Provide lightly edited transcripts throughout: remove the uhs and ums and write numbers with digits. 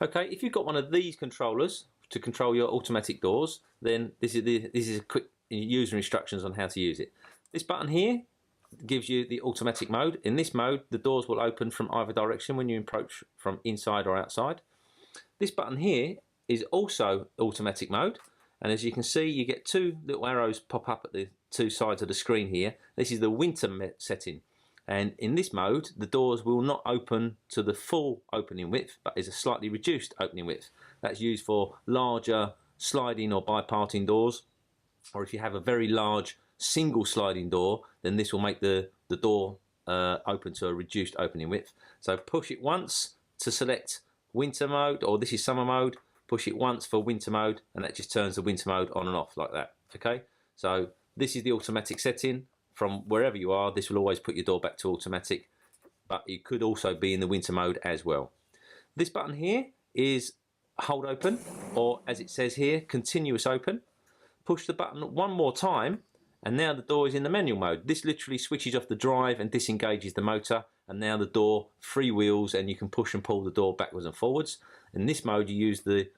Okay, if you've got one of these controllers to control your automatic doors, then this is a quick user instructions on how to use it. This button here gives you the automatic mode. In this mode, the doors will open from either direction when you approach from inside or outside. This button here is also automatic mode, and as you can see, you get two little arrows pop up at the two sides of the screen here. This is the winter setting, and in this mode the doors will not open to the full opening width, but is a slightly reduced opening width. That's used for larger sliding or bi-parting doors, or if you have a very large single sliding door, then this will make the door open to a reduced opening width. So push it once to select winter mode, or this is summer mode. Push it once for winter mode, and that just turns the winter mode on and off like that. Okay, so this is the automatic setting. From wherever you are, this will always put your door back to automatic, but it could also be in the winter mode as well. This button here is hold open, or as it says here, continuous open. Push the button one more time, and now the door is in the manual mode. This literally switches off the drive and disengages the motor, and now the door freewheels and you can push and pull the door backwards and forwards. In this mode you use the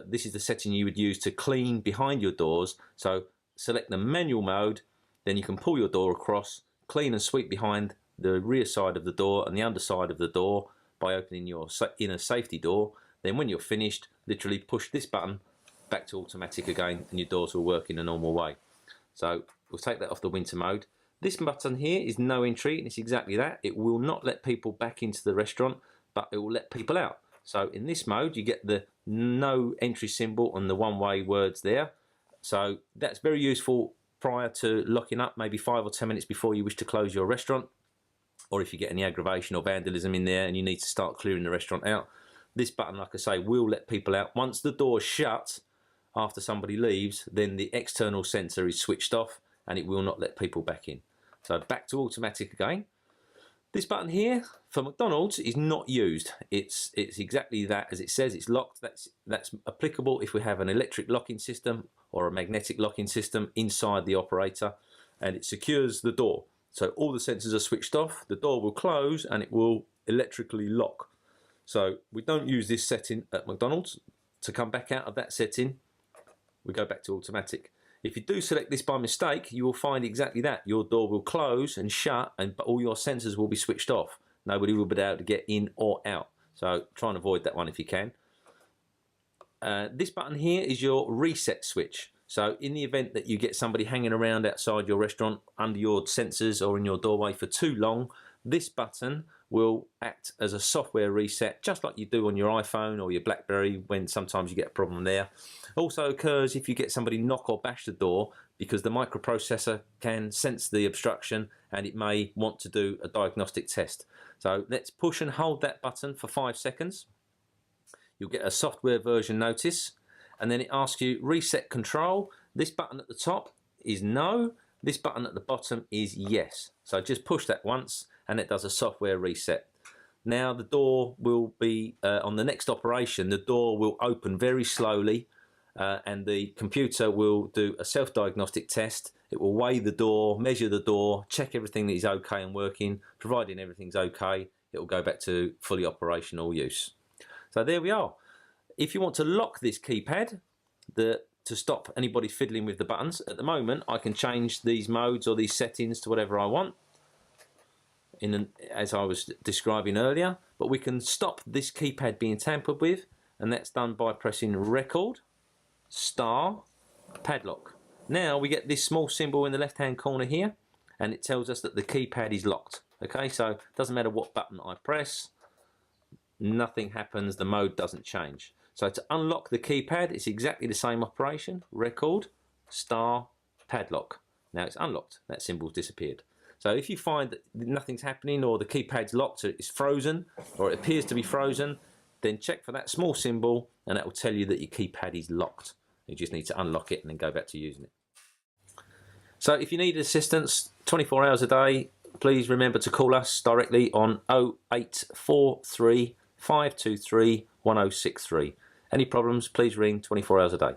this is the setting you would use to clean behind your doors. So select the manual mode, then you can pull your door across, clean and sweep behind the rear side of the door and the underside of the door by opening your inner safety door. Then when you're finished, literally push this button back to automatic again, and your doors will work in a normal way. So we'll take that off the winter mode. This button here is no entry, and it's exactly that. It will not let people back into the restaurant, but it will let people out. So in this mode you get the no entry symbol and the one-way words there. So that's very useful prior to locking up, maybe 5 or 10 minutes before you wish to close your restaurant, or if you get any aggravation or vandalism in there and you need to start clearing the restaurant out. This button, like I say, will let people out. Once the door is shut after somebody leaves, then the external sensor is switched off and it will not let people back in. So back to automatic again. This button here for McDonald's is not used. It's exactly that, as it says, it's locked. That's applicable if we have an electric locking system or a magnetic locking system inside the operator, and it secures the door. So all the sensors are switched off, the door will close and it will electrically lock. So we don't use this setting at McDonald's. To come back out of that setting, we go back to automatic. If you do select this by mistake, you will find exactly that. Your door will close and shut, and all your sensors will be switched off. Nobody will be able to get in or out. So try and avoid that one if you can. This button here is your reset switch. So in the event that you get somebody hanging around outside your restaurant under your sensors or in your doorway for too long, this button will act as a software reset, just like you do on your iPhone or your BlackBerry when sometimes you get a problem there. Also occurs if you get somebody knock or bash the door, because the microprocessor can sense the obstruction and it may want to do a diagnostic test. So let's push and hold that button for 5 seconds. You'll get a software version notice, and then it asks you reset control. This button at the top is no, this button at the bottom is yes. So just push that once and it does a software reset. Now the door will be, on the next operation, the door will open very slowly, and the computer will do a self-diagnostic test. It will weigh the door, measure the door, check everything is okay and working. Providing everything's okay, it will go back to fully operational use. So there we are. If you want to lock this keypad to stop anybody fiddling with the buttons, at the moment I can change these modes or these settings to whatever I want, as I was describing earlier, but we can stop this keypad being tampered with, and that's done by pressing record, star, padlock. Now we get this small symbol in the left hand corner here, and it tells us that the keypad is locked. Okay, so it doesn't matter what button I press, nothing happens, the mode doesn't change. So to unlock the keypad, it's exactly the same operation, record, star, padlock. Now it's unlocked, that symbol's disappeared. So if you find that nothing's happening, or the keypad's locked, or it's frozen, or it appears to be frozen, then check for that small symbol and that will tell you that your keypad is locked. You just need to unlock it and then go back to using it. So if you need assistance 24 hours a day, please remember to call us directly on 0843 523 1063. Any problems, please ring 24 hours a day.